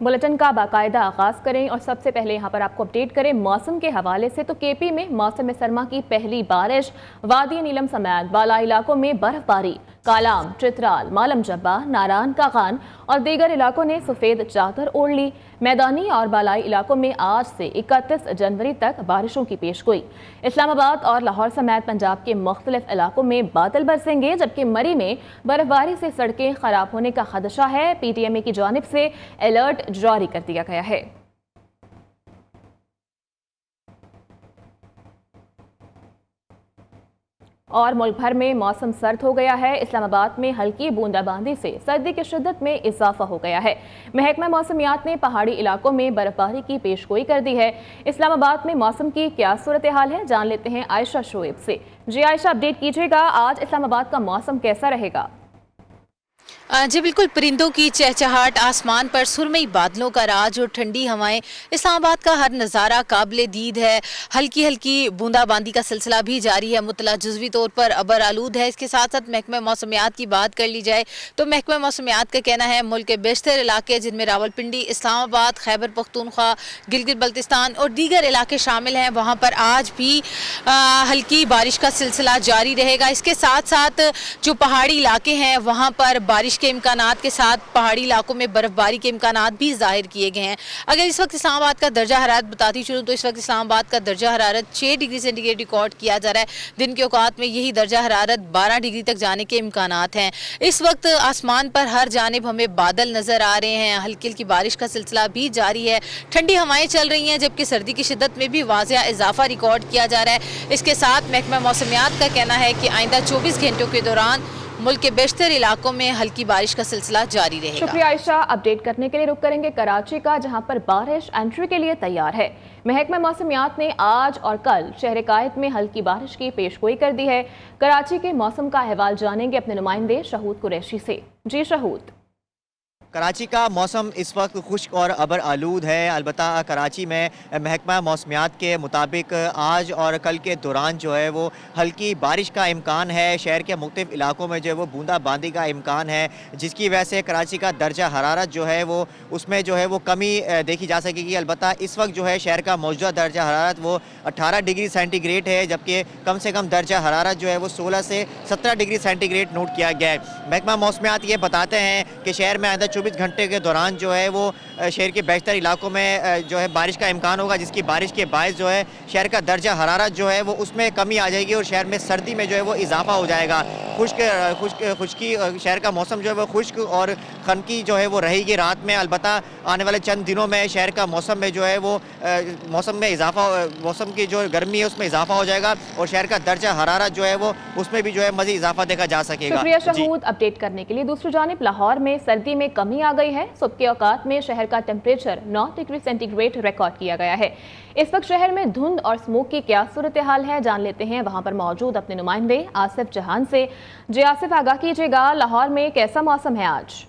Bulletin का बाकायदा आगाज करें और सबसे पहले यहाँ पर आपको अपडेट करें मौसम के हवाले से। तो केपी में मौसम सरमा की पहली बारिश, वादी नीलम समेत बाला इलाकों में बर्फबारी। कालाम, चित्राल, मालम जब्बा, नारान कागान और दीगर इलाकों ने सफ़ेद चादर ओढ़ ली। मैदानी और बालाई इलाकों में आज से 31 जनवरी तक बारिशों की पेशगोई। इस्लामाबाद और लाहौर समेत पंजाब के मुख्तलिफ इलाकों में बादल बरसेंगे, जबकि मरी में बर्फबारी से सड़कें खराब होने का खदशा है। PTMA की जानिब से अलर्ट जारी कर दिया गया है। और मुल्क भर में मौसम सर्द हो गया है। इस्लामाबाद में हल्की बूंदाबांदी से सर्दी की शिद्दत में इजाफा हो गया है। महकमा मौसमियात ने पहाड़ी इलाकों में बर्फबारी की पेशगोई कर दी है। इस्लामाबाद में मौसम की क्या सूरत हाल है, जान लेते हैं आयशा शोएब से। जी आयशा, अपडेट कीजिएगा, आज इस्लामाबाद का मौसम कैसा रहेगा? जी बिल्कुल, परिंदों की चहचहाट, आसमान पर सुरमई बादलों का राज और ठंडी हवाएं, इस्लामाबाद का हर नज़ारा काबिल दीद है। हल्की हल्की बूंदाबांदी का सिलसिला भी जारी है। मुतला जुज़वी तौर पर अबर आलूद है। इसके साथ साथ महकमा मौसमियात की बात कर ली जाए तो महकमा मौसमियात का कहना है मुल्क के बेशतर इलाके जिनमें रावलपिंडी, इस्लामाबाद, खैबर पख्तूनख्वा, गिलगित बल्तिस्तान और दीगर इलाके शामिल हैं, वहाँ पर आज भी हल्की बारिश का सिलसिला जारी रहेगा। इसके साथ साथ जो पहाड़ी इलाके हैं वहाँ पर बारिश के इम्कानात के साथ पहाड़ी इलाकों में बर्फबारी के इम्कानात भी जाहिर किए गए हैं। अगर इस वक्त इस्लामाबाद का दर्जा हरारत बताती चलूँ तो इस वक्त इस्लामाबाद का दर्जा हरारत 6 डिग्री सेंटीग्रेड रिकॉर्ड किया जा रहा है। दिन के औकात में यही दर्जा हरारत 12 डिग्री तक जाने के इम्कानात हैं। इस वक्त आसमान पर हर जानिब हमें बादल नजर आ रहे हैं। हल्की हल्की बारिश का सिलसिला भी जारी है। ठंडी हवाएं चल रही हैं, जबकि सर्दी की शिद्दत में भी वाज़िया इजाफा रिकॉर्ड किया जा रहा है। इसके साथ महकमा मौसमियात का कहना है कि आइंदा 24 घंटों के दौरान मुल्क के बेशतर इलाकों में हल्की बारिश का सिलसिला जारी रहेगा। शुक्रिया आयशा, अपडेट करने के लिए रुक करेंगे कराची का, जहां पर बारिश एंट्री के लिए तैयार है। महकमा मौसमियात ने आज और कल शहर कायद में हल्की बारिश की पेशगोई कर दी है। कराची के मौसम का अहवाल जानेंगे अपने नुमाइंदे शहूद कुरैशी से। जी शहूद। कराची का मौसम इस वक्त खुश्क और अबर आलूद है। अलबत्ता कराची में महकमा मौसमियात के मुताबिक आज और कल के दौरान जो है वो हल्की बारिश का इम्कान है। शहर के मुख्तलिफ इलाकों में जो है वो बूंदाबांदी का इम्कान है, जिसकी वजह से कराची का दर्जा हरारत जो है वो उसमें जो है वो कमी देखी जा सकेगी। अलबत्ता इस वक्त जो है शहर का मौजूदा दर्जा हरारत वो 18 डिग्री सेंटीग्रेड है, जबकि कम से कम दर्जा हरारत जो है वो 16 से 17 डिग्री सेंटीग्रेड नोट किया गया है। महकमा मौसमियात ये बताते हैं कि शहर में आइंदा 24 घंटे के दौरान जो है वो शहर के बेशतर इलाकों में जो है बारिश का इम्कान होगा, जिसकी बारिश के बायस जो है शहर का दर्जा हरारत जो है वो उसमें कमी आ जाएगी और शहर में सर्दी में जो है वो इजाफा हो जाएगा। खुश्की शहर का मौसम जो है वो खुश्क और खनकी जो है वो रहेगी रात में। अलबत्ता आने वाले चंद दिनों में शहर का मौसम में जो है वो मौसम की जो गर्मी है उसमें इजाफा हो जाएगा और शहर का दर्जा हरारत जो है वो उसमें भी जो है मज़ीद इजाफा देखा जा सकेगा। शुक्रिया शहूद, अपडेट करने के लिए। दूसरी जानिब लाहौर में सर्दी में कमी आ गई है। सुबह के औकात में शहर का टेम्परेचर 9 डिग्री सेंटीग्रेड रिकॉर्ड किया गया है। इस वक्त शहर में धुंध और स्मोक की क्या सूरत हाल है, जान लेते हैं वहां पर मौजूद अपने नुमाइंदे आसिफ जहान से। जी आसिफ, आगाह कीजिएगा, लाहौर में कैसा मौसम है आज?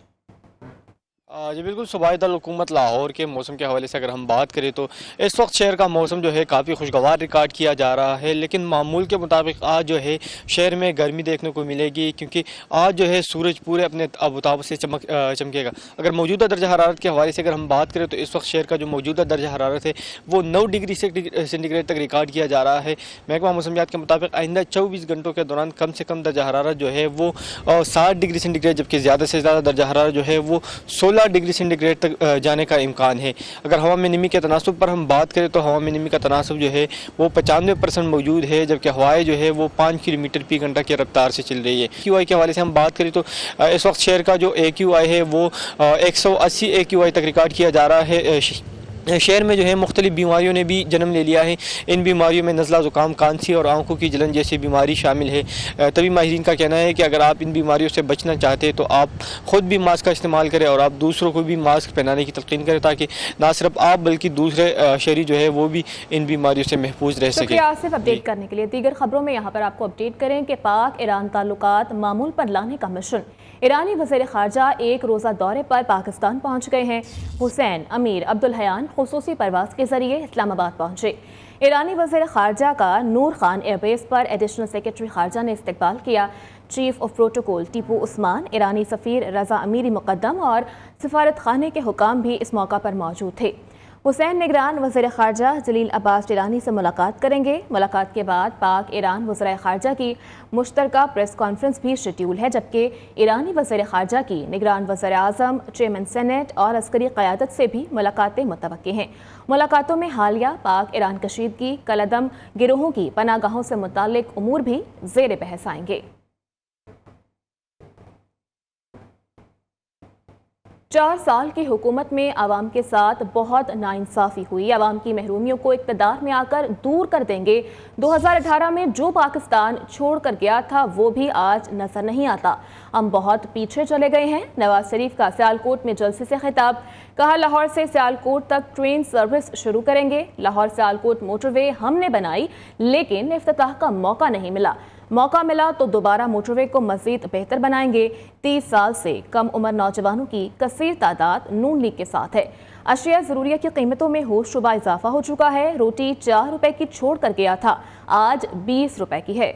जी बिल्कुल, सूबाई दारुल-हुकूमत लाहौर के मौसम के हवाले से अगर हम बात करें तो इस वक्त शहर का मौसम जो है काफ़ी खुशगवार रिकॉर्ड किया जा रहा है, लेकिन मामूल के मुताबिक आज जो है शहर में गर्मी देखने को मिलेगी, क्योंकि आज जो है सूरज पूरे अपने अबताब से चमकेगा। अगर मौजूदा दर्जा हरारत के हवाले से अगर हम बात करें तो इस वक्त शहर का जो मौजूदा दर्जा हरारत है वो 9 डिग्री सेंटीग्रेड तक रिकॉर्ड किया जा रहा है। महकमा मौसमियात के मुताबिक आइंदा 24 घंटों के दौरान कम से कम दर्जा हरारत जो है वो 60 डिग्री सेंटीग्रेड, जबकि ज़्यादा से ज़्यादा दर्जा हरारत जो है वो 16 डिग्री सेंटीग्रेड तक जाने का इम्कान है। अगर हवा में नमी के तनासब पर हम बात करें तो हवा में नमी का तनासब जो है वो 95% मौजूद है, जबकि हवाएं जो है वो 5 किलोमीटर फी घंटा की रफ्तार से चल रही है। AQI के हवाले से हम बात करें तो इस वक्त शहर का जो AQI है वो 180 AQI तक रिकॉर्ड किया जा रहा है। शहर में जो है मुख्तलिफ बीमारियों ने भी जन्म ले लिया है। इन बीमारियों में नज़ला, ज़ुकाम, खांसी और आंखों की जलन जैसी बीमारी शामिल है। तभी माहिरीन का कहना है कि अगर आप इन बीमारियों से बचना चाहते हैं तो आप ख़ुद भी मास्क का इस्तेमाल करें और आप दूसरों को भी मास्क पहनाने की तलकीन करें, ताकि ना सिर्फ आप बल्कि दूसरे शहरी जो है वो भी इन बीमारियों से महफूज रह सकें। आसिफ, अपडेट करने के लिए। दीगर खबरों में यहाँ पर आपको अपडेट करें कि पाक ईरान ताल्लुकात मामूल पर लाने का मिशन। ईरानी वज़ीर ख़ारजा एक रोज़ा दौरे पर पाकिस्तान पहुँच गए हैं। हुसैन अमीर अब्दुल हयान खुसूसी परवाज़ के जरिए इस्लामाबाद पहुँचे। ईरानी वज़ीर ख़ारजा का नूर खान एयरबेस पर एडिशनल सेक्रेटरी ख़ारजा ने इस्तकबाल किया। Chief of protocol Tipu Usman, ईरानी सफ़ीर रज़ा अमीरी मुक़द्दम और सफारत खाने के हुकाम भी इस मौका पर मौजूद थे। हुसैन निगरान वज़ीर ख़ारजा जलील अब्बास ईरानी से मुलाकात करेंगे। मुलाकात के बाद पाक ईरान वज़ीर ख़ारजा की मुश्तरका प्रेस कॉन्फ्रेंस भी शेड्यूल है, जबकि ईरानी वज़ीर ख़ारजा की निगरान वज़ीर आज़म, चेयरमैन सेनेट और अस्करी क़यादत से भी मुलाकातें मुतवक्की हैं। मुलाकातों में हालिया पाक ईरान कशीदगी, कलअदम गिरोहों की पनागाहों से मुताल्लिक़ उमूर भी ज़ेर बहस आएंगे। 4 साल की हुकूमत में आवाम के साथ बहुत नाइंसाफ़ी हुई। आवाम की महरूमियों को इक़्तिदार में आकर दूर कर देंगे। 2018 में जो पाकिस्तान छोड़ कर गया था वो भी आज नजर नहीं आता। हम बहुत पीछे चले गए हैं। नवाज शरीफ का सियालकोट में जलसे से खिताब, कहा लाहौर से सियालकोट तक ट्रेन सर्विस शुरू करेंगे। लाहौर सियालकोट मोटरवे हमने बनाई लेकिन इफ्तिताह का मौका नहीं मिला। मौका मिला तो दोबारा मोटरवे को मजीद बेहतर बनाएंगे। 30 साल से कम उम्र नौजवानों की कसीर तादाद नून लीग के साथ है। अशिया ज़रूरिया की कीमतों में होशरुबा इजाफा हो चुका है। रोटी 4 रुपए की छोड़ कर गया था, आज 20 रुपए की है।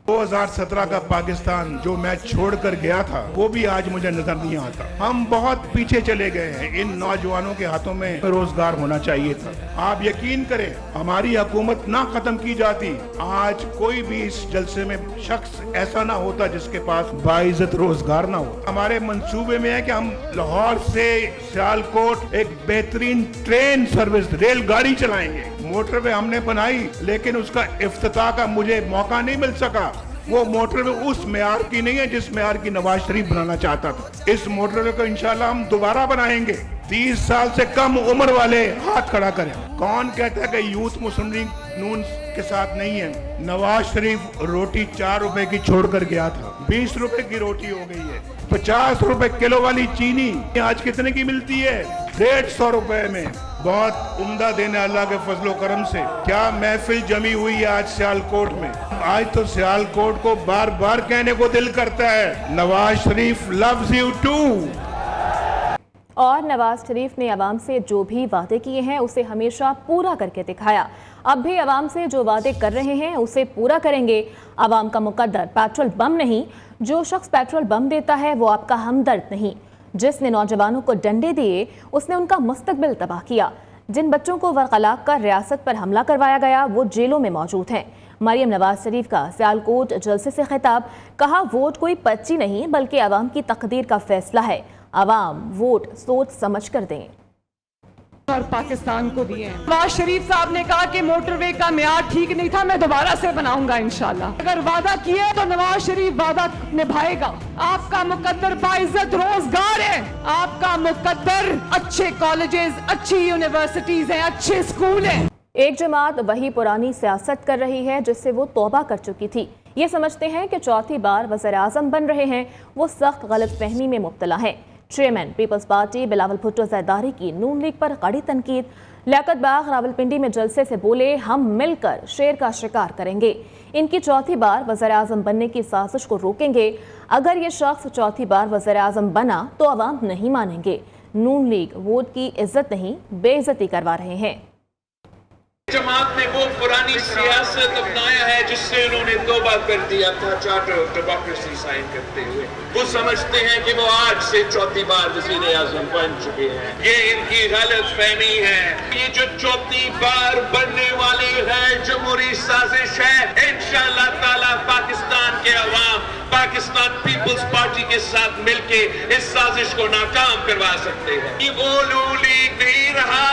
2017 का पाकिस्तान जो मैं छोड़ कर गया था वो भी आज मुझे नजर नहीं आता। हम बहुत पीछे चले गए हैं। इन नौजवानों के हाथों में रोजगार होना चाहिए था। आप यकीन करें, हमारी हुकूमत ना खत्म की जाती, आज कोई भी इस जलसे में शख्स ऐसा ना होता जिसके पास बाइज्जत रोजगार ना हो। हमारे मंसूबे में है कि हम लाहौर से सियालकोट एक बेहतरीन ट्रेन सर्विस, रेलगाड़ी चलाएंगे। मोटरवे हमने बनाई लेकिन उसका इफ्तिताह का मुझे मौका नहीं मिल सका। वो मोटरवे उस मेयार की नहीं है जिस मेयार की नवाज शरीफ बनाना चाहता था। इस मोटरवे को इंशाल्लाह हम दोबारा बनाएंगे। 30 साल से कम उम्र वाले हाथ खड़ा करें। कौन कहता है कि यूथ मुस्लिम लीग नून के साथ नहीं है? नवाज शरीफ रोटी 4 रुपए की छोड़ कर गया था, 20 रुपए की रोटी हो गई है। 50 रुपए किलो वाली चीनी आज कितने की मिलती है? 150 रुपए में। बहुत उम्दा देने अल्लाह के फजलो करम से क्या महफिल जमी हुई है आज सियालकोट में। आज तो सियालकोट को बार बार कहने को दिल करता है, Nawaz Sharif loves you to. और नवाज शरीफ ने अवाम से जो भी वादे किए हैं उसे हमेशा पूरा करके दिखाया। अब भी अवाम से जो वादे कर रहे हैं उसे पूरा करेंगे। अवाम का मुकद्दर पेट्रोल बम नहीं। जो शख्स पेट्रोल बम देता है वो आपका हमदर्द नहीं। जिसने नौजवानों को डंडे दिए उसने उनका मुस्तकबिल तबाह किया। जिन बच्चों को वरगलाक कर रियासत पर हमला करवाया गया वो जेलों में मौजूद हैं। मरियम नवाज शरीफ का सियालकोट जलसे से खिताब, कहा वोट कोई पर्ची नहीं बल्कि अवाम की तकदीर का फैसला है। अवाम वोट सोच समझ कर दें और पाकिस्तान को दिए। नवाज शरीफ साहब ने कहा कि मोटरवे का मियार ठीक नहीं था, मैं दोबारा से बनाऊंगा इंशाल्लाह। अगर वादा किए तो नवाज शरीफ वादा निभाएगा। आपका मुकद्दर बाइज्जत रोजगार है। आपका मुकद्दर अच्छे कॉलेजेस, अच्छी यूनिवर्सिटीज हैं, अच्छे स्कूल हैं। एक जमात वही पुरानी सियासत कर रही है जिससे वो तौबा कर चुकी थी। ये समझते हैं कि चौथी बार वज़ीर आज़म बन रहे हैं। वो सख्त गलतफहमी में मुब्तला हैं। Chairman Peoples Party Bilawal Bhutto Zardari की नून लीग पर कड़ी तनकीद। लियाकत बाग रावलपिंडी में जलसे से बोले, हम मिलकर शेर का शिकार करेंगे। इनकी चौथी बार वज़ीर आज़म बनने की साजिश को रोकेंगे। अगर ये शख्स चौथी बार वज़ीर आज़म बना तो अवाम नहीं मानेंगे। नून लीग वोट की इज्जत नहीं बेइज्जती करवा रहे हैं। जमात ने वो पुरानी सियासत अपनाया है जिससे उन्होंने तौबा कर दिया था चार्टर ऑफ डेमोक्रेसी साइन करते हुए। वो समझते हैं कि वो आज से चौथी बार वज़ीर आज़म बन चुके हैं। ये इनकी गलत फहमी है। ये जो चौथी बार बनने वाली है जमहूरी साजिश है। इंशाअल्लाह ताला पाकिस्तान के अवाम पाकिस्तान पीपल्स पार्टी के साथ मिलके इस साजिश को नाकाम करवा सकते हैं। ये वो नून लीग नहीं रहा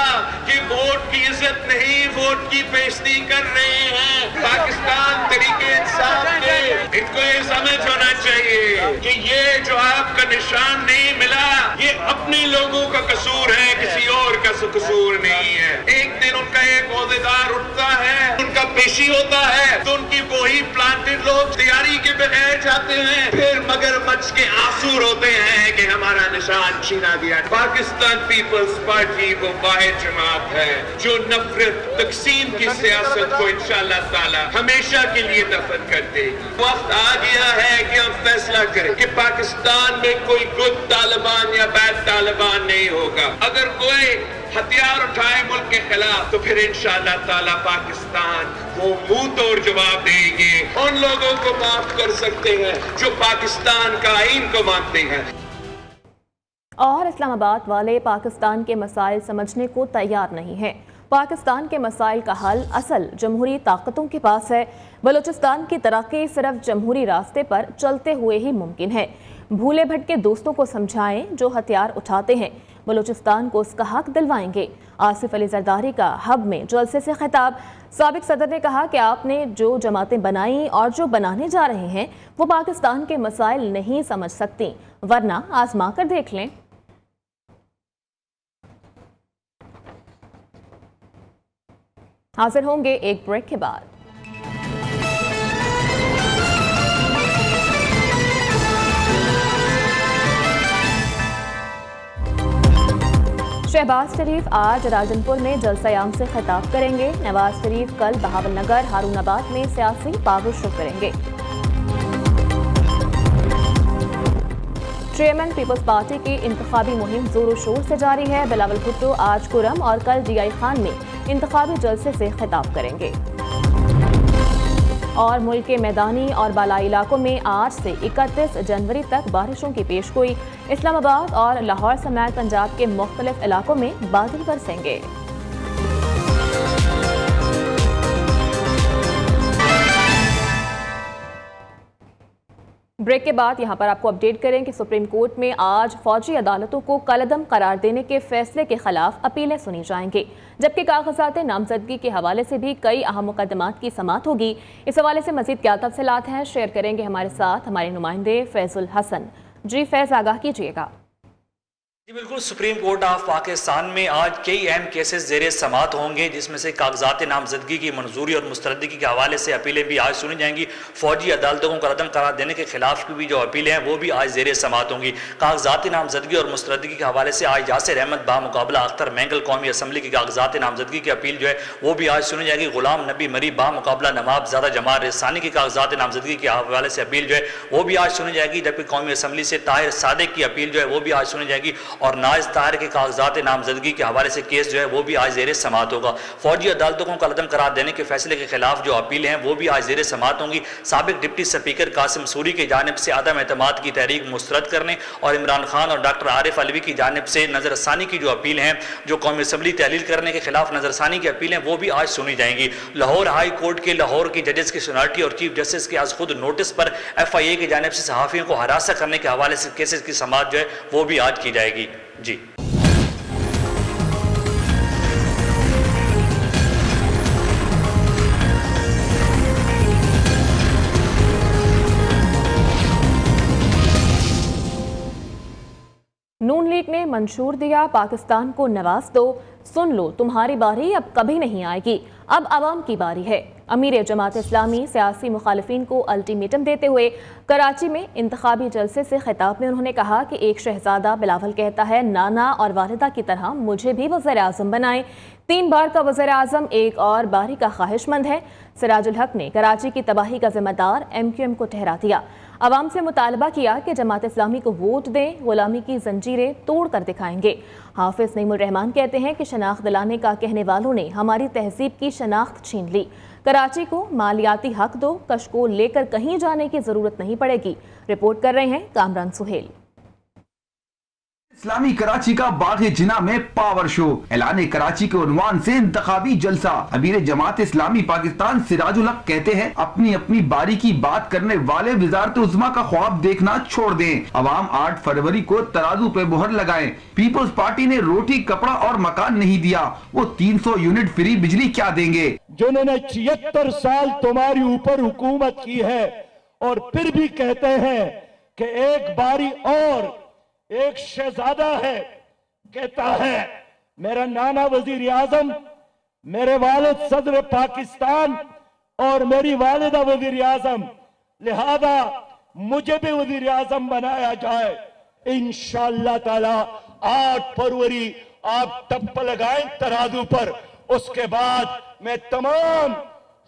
कि वोट की इज्जत नहीं, वोट की बेइज्जती कर रहे हैं। पाकिस्तान तरीके इंसाफ के इनको ये समझ होना चाहिए कि ये जो आपका निशान नहीं मिला ये अपने लोगों का कसूर है, किसी और का कसूर नहीं है। एक दिन उनका एक ओहदेदार उठता है, उनका पेशी होता है तो उनकी वही प्लांटेड लोग तैयारी के बगैर जाते हैं, फिर मगरमच्छ के आंसू रोते हैं कि हम हमारा निशान छीना दिया। पाकिस्तान पीपल्स पार्टी वो वाहिद जमात है जो नफरत तकसीम की सियासत को इंशाअल्लाह ताला हमेशा के लिए दफन कर देगी। वक्त आ गया है कि हम फैसला करें कि पाकिस्तान में कोई गुड तालिबान या बैड तालिबान नहीं होगा। अगर कोई हथियार उठाए मुल्क के खिलाफ तो फिर इंशाअल्लाह ताला पाकिस्तान वो मुंह तोड़ जवाब देंगे। उन लोगों को माफ कर सकते हैं जो पाकिस्तान का आईन को मानते हैं। और इस्लामाबाद वाले पाकिस्तान के मसाइल समझने को तैयार नहीं हैं। पाकिस्तान के मसाइल का हल असल जमहूरी ताकतों के पास है। बलूचिस्तान की तरक्की सिर्फ जमहूरी रास्ते पर चलते हुए ही मुमकिन है। भूले भटके दोस्तों को समझाएं जो हथियार उठाते हैं, बलूचिस्तान को उसका हक दिलवाएंगे। आसिफ अली जरदारी का हब में जलसे से खिताब। साबिक सदर ने कहा कि आपने जो जमातें बनाई और जो बनाने जा रहे हैं वो पाकिस्तान के मसाइल नहीं समझ सकती, वरना आजमा कर देख लें। हाजिर होंगे एक ब्रेक के बाद। शहबाज शरीफ आज राजनपुर में जलसायाम से खिताब करेंगे। नवाज शरीफ कल बहावल नगर हारूनाबाद में सियासी पावर शो करेंगे। चेयरमैन पीपल्स पार्टी की इंतखाबी मुहिम जोरों शोर से जारी है। बिलावल भुट्टो आज कुरम और कल DI खान में इंतखाबी जलसे से खिताब करेंगे। और मुल्क के मैदानी और बालाई इलाकों में आज से 31 जनवरी तक बारिशों की पेशगोई। इस्लामाबाद और लाहौर समेत पंजाब के मुख्तलिफ इलाकों में बादल बरसेंगे। ब्रेक के बाद यहां पर आपको अपडेट करें कि सुप्रीम कोर्ट में आज फौजी अदालतों को कलअदम करार देने के फैसले के खिलाफ अपीलें सुनी जाएंगी, जबकि कागजात नामजदगी के हवाले से भी कई अहम मुकदमात की समाअत होगी। इस हवाले से मजीद क्या तफसीलात हैं शेयर करेंगे हमारे साथ हमारे नुमाइंदे फैजुल हसन। जी फैज, आगाह कीजिएगा। जी बिल्कुल, सुप्रीम कोर्ट ऑफ पाकिस्तान में आज कई अहम केसेस ज़ेरे समाअत होंगे, जिसमें से कागजात नामजदगी की मंजूरी और मुस्तरदगी के हवाले से अपीलें भी आज सुनी जाएंगी। फौजी अदालतों को कलअदम करार देने के खिलाफ की भी जो अपीलें हैं वो भी आज ज़ेरे समाअत होंगी। कागजात नामजदगी और मुस्तरदगी के हवाले से आज यासिर अहमद बामुकाबला अख्तर मैंगल कौमी असम्बली की कागजात नामजदगी की अपील जो है वो भी आज सुनी जाएगी। गुलाम नबी मरी बामुकाबला नवाब ज़ादा जमाल रेसानी की कागजात नामजदगी के हवाले से अपील जो है वो भी आज सुनी जाएगी, जबकि कौमी असम्बली से ताहिर सादिक की अपील जो है वो भी आज सुनी जाएगी। और नाइज ताहिर के कागजात नामजदगी के हवाले से केस जो है वो भी आज ज़ेरे समाअत होगा। फौजी अदालतों को कलअदम करार देने के फैसले के खिलाफ जो अपील हैं वो भी आज ज़ेरे समाअत होंगी। साबिक डिप्टी स्पीकर कासिम सूरी की जानिब से अदम एतमाद की तहरीक मुस्तरद करने और इमरान खान और डॉक्टर आरिफ अलवी की जानिब से नजरसानी की जो अपील हैं, जो कौमी असम्बली तहलील करने के खिलाफ नजरसानी की अपील हैं वो भी आज सुनी जाएंगी। लाहौर हाई कोर्ट के लाहौर की जजेस की सुनाटी और चीफ जस्टिस के आज खुद नोटिस पर FIA की जानिब से सहाफ़ियों को हरासा करने के हवाले से केसेस की समाअत जो है वो भी आज की जाएगी। जी नून लीग ने मंशूर दिया, पाकिस्तान को नवाज दो, सुन लो तुम्हारी बारी अब कभी नहीं आएगी, अब आवाम की बारी है। अमीर जमात इस्लामी सियासी मुखालिफिन को अल्टीमेटम देते हुए कराची में इंतखाबी जलसे से खिताब में उन्होंने कहा कि एक शहजादा बिलावल कहता है नाना और वालिदा की तरह मुझे भी वज़ीर आज़म बनाएं। 3 बार का वज़ीर आज़म एक और बारी का ख्वाहिशमंद है। सिराजुल हक ने कराची की तबाही का जिम्मेदार MQM को ठहरा दिया। अवाम से मुतालबा किया कि जमात इस्लामी को वोट दें, गुलामी की जंजीरें तोड़ कर दिखाएंगे। हाफिज नईमुर रहमान कहते हैं कि शनाख्त दिलाने का कहने वालों ने हमारी तहजीब की शनाख्त छीन ली। कराची को मालियाती हक दो, कशकोल लेकर कहीं जाने की जरूरत नहीं पड़ेगी। रिपोर्ट कर रहे हैं कामरान सुहेल। इस्लामी कराची का बाग़े जिना में पावर शो, ऐलान कराची के उन्वान से इंतखाबी जलसा। अमीर जमात इस्लामी पाकिस्तान सिराजुल हक कहते हैं अपनी अपनी बारी की बात करने वाले वज़ारत उज़्मा का ख्वाब देखना छोड़ दें। अवाम 8 फरवरी को तराजू पे मुहर लगाएं। पीपल्स पार्टी ने रोटी कपड़ा और मकान नहीं दिया, वो 300 यूनिट फ्री बिजली क्या देंगे। जिन्होंने 76 साल तुम्हारी ऊपर हुकूमत की है और फिर भी कहते हैं कि एक बारी और एक शहजादा है, कहता है मेरा नाना वजीर आजम, मेरे वालिद सदर पाकिस्तान और मेरी वालिदा वजीर आजम, लिहाजा मुझे भी वजीर आजम बनाया जाए। इंशाअल्लाह ताला 8 फरवरी आप टप्पा लगाएं तराजू पर। उसके बाद मैं तमाम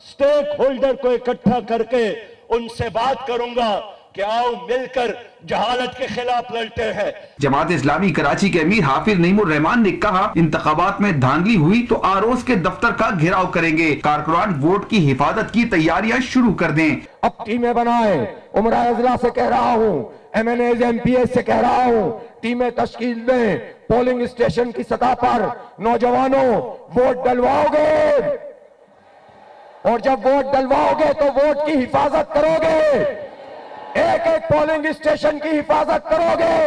स्टेक होल्डर को इकट्ठा करके उनसे बात करूंगा कि आओ मिलकर जहालत के खिलाफ लड़ते हैं। जमात इस्लामी कराची के अमीर हाफिज नईमुर रहमान ने कहा, इंतखाबात में धांधली हुई तो आरोस के दफ्तर का घेराव करेंगे। कारकुनान वोट की हिफाजत की तैयारियां शुरू कर दें। अब टीमें बनाएं। उमरा अजला से कह रहा हूँ, MNAs MPs से कह रहा हूँ, टीमें तश्कील दें। पोलिंग स्टेशन की सतह पर नौजवानों वोट डलवाओगे, और जब वोट डलवाओगे तो वोट की हिफाजत करोगे, एक एक पोलिंग स्टेशन की हिफाजत करोगे,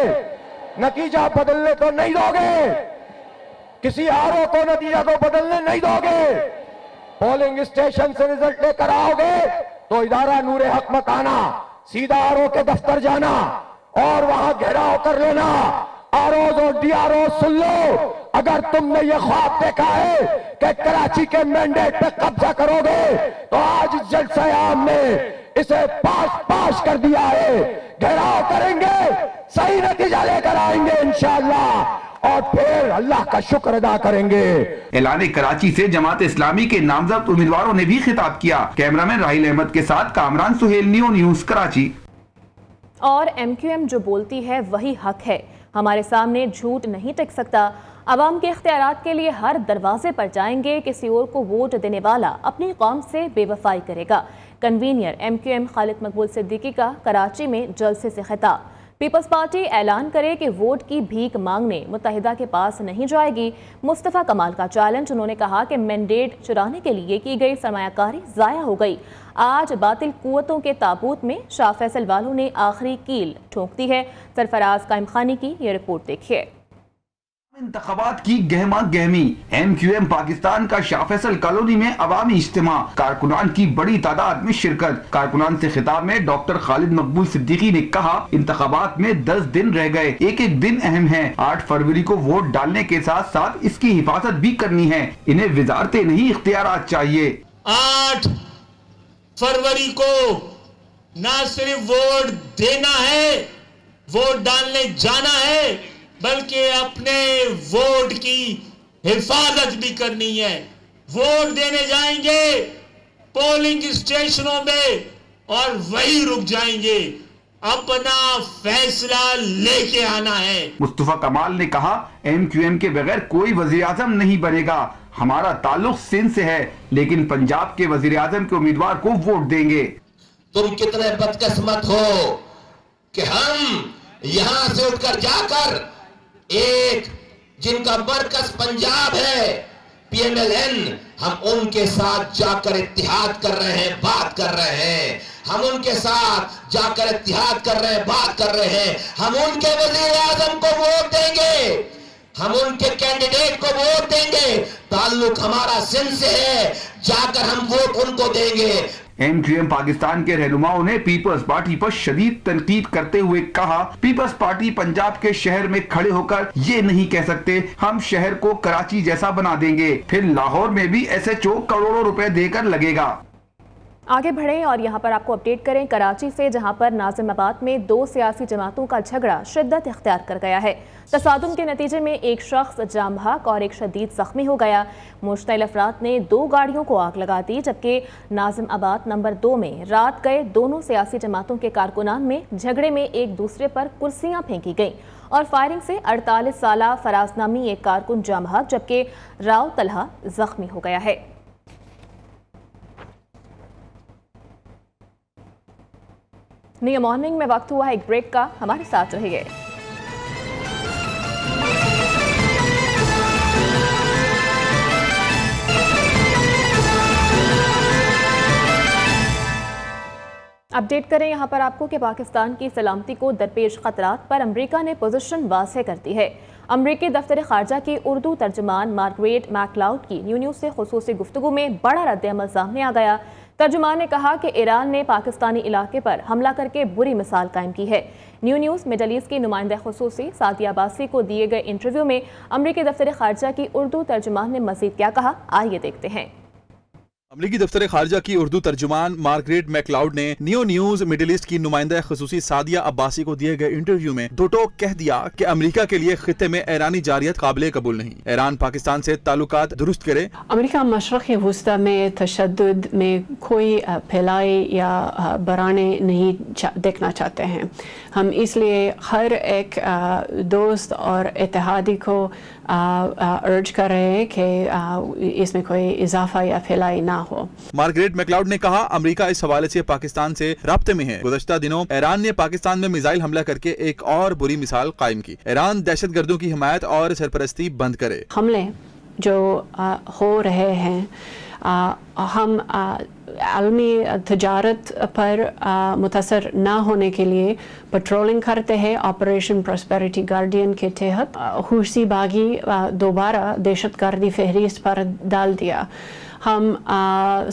नतीजा बदलने तो नहीं दोगे, किसी आरओ को नतीजा तो बदलने नहीं दोगे। पोलिंग स्टेशन से रिजल्ट लेकर आओगे तो इदारा नूरे हक मत आना, सीधा आरओ के दफ्तर जाना और वहां घेराव कर लेना। आरओ और DRO सुन लो, अगर तुमने ये ख्वाब देखा है कि कराची के मैंडेट पे कब्जा करोगे तो आज जलसा आम में इसे पास कर दिया है। घेराव करेंगे, सही नतीजा लेकर आएंगे इंशाअल्लाह, और फिर अल्लाह का शुक्र अदा करेंगे। ऐलान कराची से जमात इस्लामी के नामजद उम्मीदवारों ने भी खिताब किया। कैमरामैन राहिल अहमद के साथ कामरान सुहेल, न्यू न्यूज कराची। और MQM जो बोलती है वही हक है, हमारे सामने झूठ नहीं टिक सकता। अवाम के इख्तियारात के लिए हर दरवाजे पर जाएंगे, किसी और को वोट देने वाला अपनी कौम से बेवफाई करेगा। कन्वीनियर MQM खालिद मकबूल सिद्दीकी का कराची में जलसे से खिताब। पीपल्स पार्टी ऐलान करे कि वोट की भीख मांगने मुत्तहिदा के पास नहीं जाएगी। मुस्तफ़ा कमाल का चैलेंज। उन्होंने कहा कि मैंडेट चुराने के लिए की गई सरमायाकारी ज़ाया हो गई। आज बातिल कुव्वतों के ताबूत में शाह फैसल वालों ने आखिरी कील ठोंक दी है। सरफराज कायम खानी की ये रिपोर्ट देखिए। इंतखाबात की गहमा गहमी। MQM पाकिस्तान का शाह फैसल कॉलोनी में अवामी इज्तिमा, कारकुनान की बड़ी तादाद में शिरकत। कारकुनान से खिताब में डॉक्टर खालिद मकबूल सिद्दीकी ने कहा, इंतखाबात में 10 दिन रह गए, एक एक दिन अहम है। 8 फरवरी को वोट डालने के साथ साथ इसकी हिफाजत भी करनी है। इन्हें विजारतें नहीं, इख्तियारात चाहिए। 8 फरवरी को न सिर्फ वोट देना है, वोट डालने जाना है, बल्कि अपने वोट की हिफाजत भी करनी है। वोट देने जाएंगे पोलिंग स्टेशनों में और वहीं रुक जाएंगे, अपना फैसला लेके आना है। मुस्तफा कमाल ने कहा, MQM के बगैर कोई वजीर आजम नहीं बनेगा। हमारा ताल्लुक सिंध से है, लेकिन पंजाब के वजीर आजम के उम्मीदवार को वोट देंगे। तुम कितने बदकिस्मत हो कि हम यहां से उठकर जाकर एक जिनका मरकज पंजाब है, PMLN, हम उनके साथ जाकर इत्तिहाद कर रहे हैं, बात कर रहे हैं। हम उनके साथ जाकर इत्तिहाद कर रहे हैं, बात कर रहे हैं। हम उनके वजीर आजम को वोट देंगे, हम उनके कैंडिडेट को वोट देंगे। ताल्लुक हमारा सिंध से है, जाकर हम वोट उनको देंगे। MQM पाकिस्तान के रहनुमाओं ने पीपल्स पार्टी पर शदीद तनकीद करते हुए कहा, पीपल्स पार्टी पंजाब के शहर में खड़े होकर ये नहीं कह सकते हम शहर को कराची जैसा बना देंगे, फिर लाहौर में भी SHO करोड़ों रुपए देकर लगेगा। आगे बढ़ें और यहाँ पर आपको अपडेट करें कराची से, जहाँ पर नाजिमाबाद में 2 सियासी जमातों का झगड़ा शिद्दत इख्तियार कर गया है। तसादुम के नतीजे में एक शख्स जाम बहक और एक शदीद जख्मी हो गया। मुश्तइल अफराद ने 2 गाड़ियों को आग लगा दी, जबकि नाजिमाबाद नंबर 2 में रात गए दोनों सियासी जमातों के कारकुनान में झगड़े में एक दूसरे पर कुर्सियां फेंकी गईं और फायरिंग से 48 साला फराज नामी एक कारकुन जाम बहक जबकि राव तलहा जख्मी हो गया है। न्यू मॉर्निंग में वक्त हुआ है एक ब्रेक का, हमारे साथ रहिए। अपडेट करें यहाँ पर आपको कि पाकिस्तान की सलामती को दरपेश खतरात पर अमरीका ने पोजीशन वाज़ेह कर दी है। अमरीकी दफ्तर खारजा की उर्दू तर्जुमान मार्गरेट मैकलाउड की न्यू न्यूज़ से खुसूसी गुफ्तगू में बड़ा रद्द-ए-अमल सामने आ गया। तर्जुमान ने कहा कि ईरान ने पाकिस्तानी इलाके पर हमला करके बुरी मिसाल कायम की है। न्यू न्यूज़ मिडल ईस्ट की नुमाइंदा खुसूसी सादिया अब्बासी को दिए गए इंटरव्यू में अमरीकी दफ्तर खारजा की उर्दू तर्जुमान ने मजीद क्या कहा, आइए देखते हैं। अमरीकी दफ्तर खारजा की उर्दू तर्जुमान मार्गरेट मैकलाउड ने नियो न्यूज मिडिल ईस्ट की नुमाइंदा खसूसी सादिया अब्बासी को दिए गए इंटरव्यू में दो टोक कह दिया कि अमेरिका के लिए खित्ते में ईरानी जारियत काबिल कबूल नहीं। ईरान पाकिस्तान से ताल्लुकात दुरुस्त करे। अमेरिका मशरक़ वस्ता में तशद्दुद में कोई फैलाए या बढ़ाने नहीं देखना चाहते हैं। हम इसलिए हर एक दोस्त और इत्तेहादी को अर्ज कर रहे हैं कि इसमें कोई इजाफा या फैलाई ना हो। मार्गरेट मैकलाउड ने कहा अमेरिका इस हवाले से पाकिस्तान से राब्ते में है। गुज़श्ता दिनों ईरान ने पाकिस्तान में मिसाइल हमला करके एक और बुरी मिसाल कायम की। ईरान दहशतगर्दों की हिमायत और सरपरस्ती बंद करे। हमले जो हो रहे हैं हम आलमी तजारत पर मुतासर ना होने के लिए पेट्रोलिंग करते हैं। ऑपरेशन प्रॉस्पेरिटी गार्डियन के तहत हुसी बागी दोबारा दहशतगर्दी फहरिस्त पर डाल दिया। हम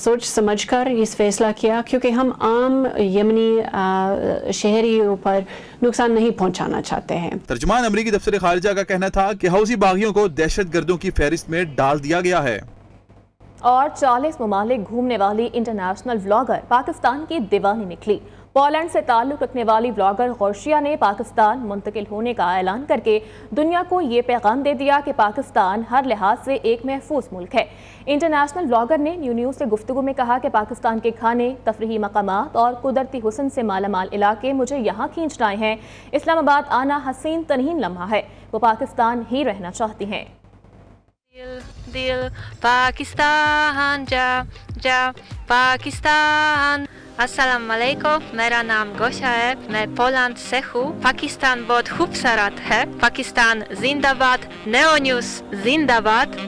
सोच समझकर इस फैसला किया क्योंकि हम आम यमनी शहरियों पर नुकसान नहीं पहुंचाना चाहते हैं। तर्जुमान अमरीकी दफ्तर खारजा का कहना था कि हौसी बागियों को दहशतगर्दों की फहरिस्त में डाल दिया गया है। और 40 ममालिक घूमने वाली इंटरनेशनल व्लॉगर पाकिस्तान की दीवानी निकली। पोलैंड से ताल्लुक़ रखने वाली व्लॉगर गौशिया ने पाकिस्तान मुंतकिल होने का ऐलान करके दुनिया को ये पैगाम दे दिया कि पाकिस्तान हर लिहाज से एक महफूज मुल्क है। इंटरनेशनल व्लॉगर ने न्यू न्यूज़ से गुफ्तगू में कहा कि पाकिस्तान के खाने, तफरीही मकामात और कुदरती हुस्न से मालामाल इलाके मुझे यहाँ खींच लाए हैं। इस्लामाबाद आना हसीन तरीन लम्हा है, वो पाकिस्तान ही रहना चाहती हैं। दिल पाकिस्तान जा जा पाकिस्तान। अस्सलाम वालेकुम, मेरा नाम गोशा है, मैं पोलैंड से हूँ। पाकिस्तान बहुत खूबसूरत है। पाकिस्तान जिंदाबाद, न्यू न्यूज़ जिंदाबाद।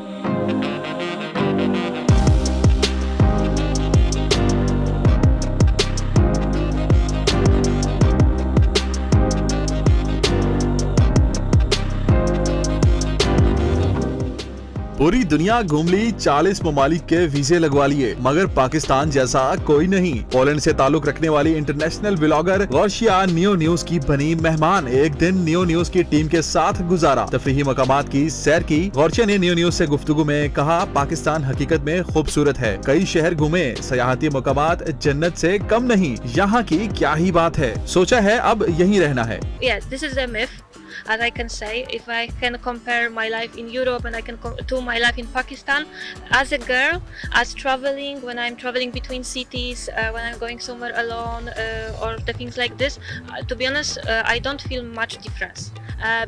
पूरी दुनिया घूम ली, 40 ममालिक के वीजे लगवा लिए, मगर पाकिस्तान जैसा कोई नहीं। पोलैंड से ताल्लुक रखने वाली इंटरनेशनल व्लॉगर गौशिया नियो न्यूज की बनी मेहमान। एक दिन नियो न्यूज की टीम के साथ गुजारा, तफरीही मकामात की सैर की। गौशिया ने नियो न्यूज से गुफ्तगू में कहा पाकिस्तान हकीकत में खूबसूरत है, कई शहर घूमे, सयाहती मकामात जन्नत से कम नहीं, यहाँ की क्या ही बात है, सोचा है अब यहीं रहना है। Yes, this is a myth. As I can say, if I can compare my life in Europe and I can to my life in Pakistan, as a girl, as traveling, when I'm traveling between cities, when I'm going somewhere alone, or the things like this, to be honest, I don't feel much difference.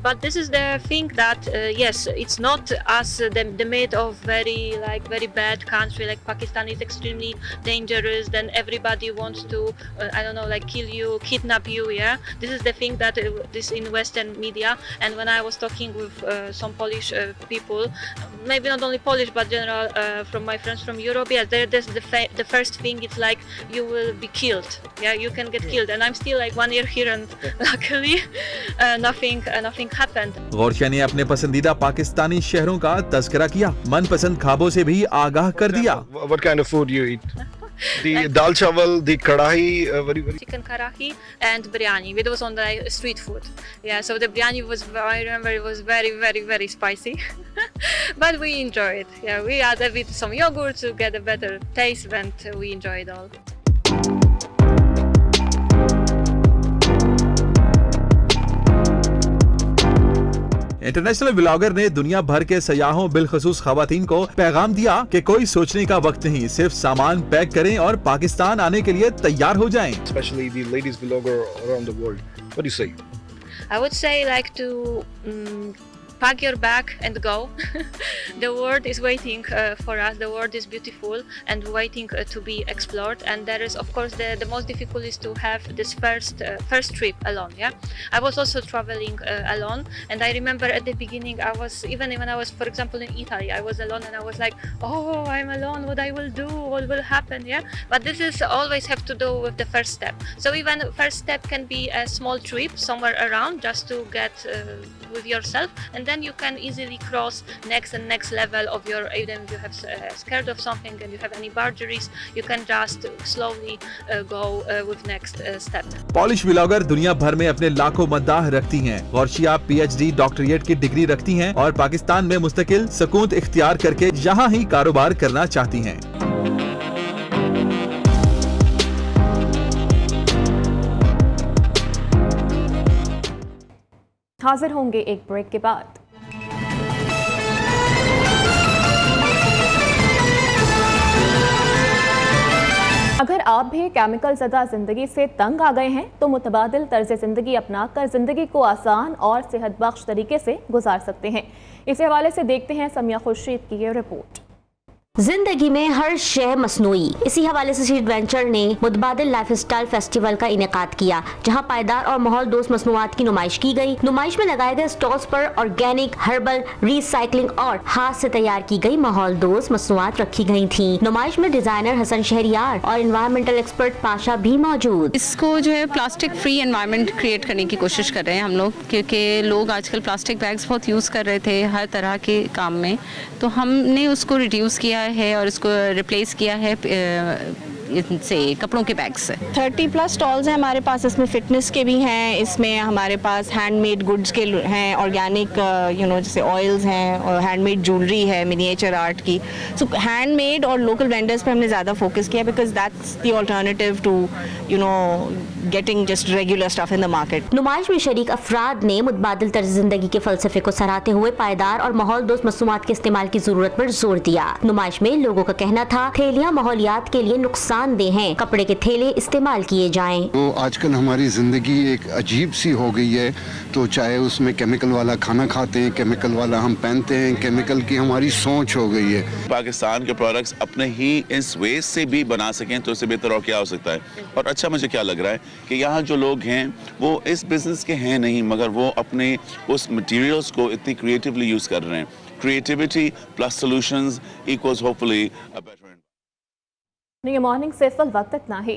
But this is the thing that yes, it's not as the made of very bad country like Pakistan is extremely dangerous. Then everybody wants to I don't know, like kill you, kidnap you. Yeah, this is the thing that this in Western media. And when I was talking with some Polish people, maybe not only Polish but general from my friends from Europe, yeah, there's the first thing it's like you will be killed. Yeah, you can get killed. And I'm still like 1 year here, and luckily nothing happened. गौशिया ने अपने पसंदीदा पाकिस्तानी शहरों का तज़किरा किया, मनपसंद खाबों से भी आगाह कर दिया। What kind of food you eat? The dal chawal, the karahi, very chicken karahi and biryani. It was on the street food. Yeah, so the biryani was, I remember it was very spicy, but we enjoyed it. Yeah, we added with some yogurt to get a better taste, and we enjoyed it all. International vlogger ने दुनिया भर के सयाहों बिलखसूस खवातीन को पैगाम दिया कि कोई सोचने का वक्त नहीं, सिर्फ सामान पैक करें और पाकिस्तान आने के लिए तैयार हो जाएं। Especially the ladies vlogger around the world. What do you say? I would say like to pack your bag and go. The world is waiting for us. The world is beautiful and waiting to be explored. And there is, of course, the most difficult is to have this first trip alone. Yeah, I was also traveling alone, and I remember at the beginning I was, even when I was, for example, in Italy, I was alone and I was like, oh, I'm alone. What I will do? What will happen? Yeah, but this is always have to do with the first step. So even first step can be a small trip somewhere around just to get with yourself, and then you can easily cross next level of your, even if you have scared of something and you have any boundaries, you can just slowly go with next step. Polish vlogger दुनिया भर में अपने लाखों मद्दाह रखती हैं। गौशिया PhD doctorate की degree रखती हैं और पाकिस्तान में मुस्तकिल सकून इख्तियार करके यहाँ ही कारोबार करना चाहती हैं। हाजिर होंगे एक ब्रेक के बाद। अगर आप भी केमिकल ज़दा ज़िंदगी से तंग आ गए हैं तो मुतबादिल तर्ज ज़िंदगी अपना कर ज़िंदगी को आसान और सेहत बख्श तरीके से गुजार सकते हैं। इस हवाले से देखते हैं समिया खुर्शीद की ये रिपोर्ट। जिंदगी में हर शय मसनूई, इसी हवाले से सीड वेंचर ने मुतबादिल लाइफ स्टाइल फेस्टिवल का इनेकाद किया, जहां पायदार और माहौल दोस्त मसनूआत की नुमाइश की गई। नुमाइश में लगाए गए स्टॉल्स पर ऑर्गेनिक, हर्बल, रिसाइकलिंग और हाथ से तैयार की गई माहौल दोस्त मसनूआत रखी गई थी। नुमाइश में डिजाइनर हसन शहरियार और एनवायरमेंटल एक्सपर्ट पाशा भी मौजूद। इसको जो है प्लास्टिक फ्री एनवायरनमेंट क्रिएट करने की कोशिश कर रहे हैं हम लोग, क्योंकि लोग आजकल प्लास्टिक बैग्स बहुत यूज़ कर रहे थे हर तरह के काम में, तो हमने उसको रिड्यूस किया है और इसको रिप्लेस किया है इनसे कपड़ों के बैग से। 30+ स्टॉल्स हैं हमारे पास, इसमें फिटनेस के भी हैं, इसमें हमारे पास हैंडमेड गुड्स के हैं, ऑर्गेनिक जैसे ऑयल्स हैं और हैंडमेड ज्वेलरी है, मिनिएचर आर्ट की। सो हैंडमेड और लोकल वेंडर्स पे हमने ज़्यादा फोकस किया because that's the alternative to getting just regular stuff in the market. नुमाइश में शरीक अफराद ने मुतबादिल तर्ज जिंदगी के फलसफे को सराहते हुए पायदार और माहौल दोस्त मसनूआत के इस्तेमाल की जरूरत पर जोर दिया। नुमाइश में लोगों का कहना था थैलियां माहौलियात के लिए नुकसानदेह हैं, कपड़े के थैले इस्तेमाल किए जाएं। तो आजकल हमारी जिंदगी एक अजीब सी हो गई है, तो चाहे उसमें केमिकल वाला खाना खाते हैं, केमिकल वाला हम पहनते हैं, केमिकल की हमारी सोच हो गई है। पाकिस्तान के प्रोडक्ट्स अपने ही इस वेस्ट से भी बना सकें तो इससे बेहतर और क्या हो सकता है। और अच्छा मुझे क्या लग रहा है कि यहाँ जो लोग हैं वो इस बिजनेस के हैं नहीं, मगर वो अपने उस मटेरियल्स को इतनी क्रिएटिवली यूज कर रहे हैं। Creativity plus solutions equals hopefully a better. Morning से इस वक्त इतना ही।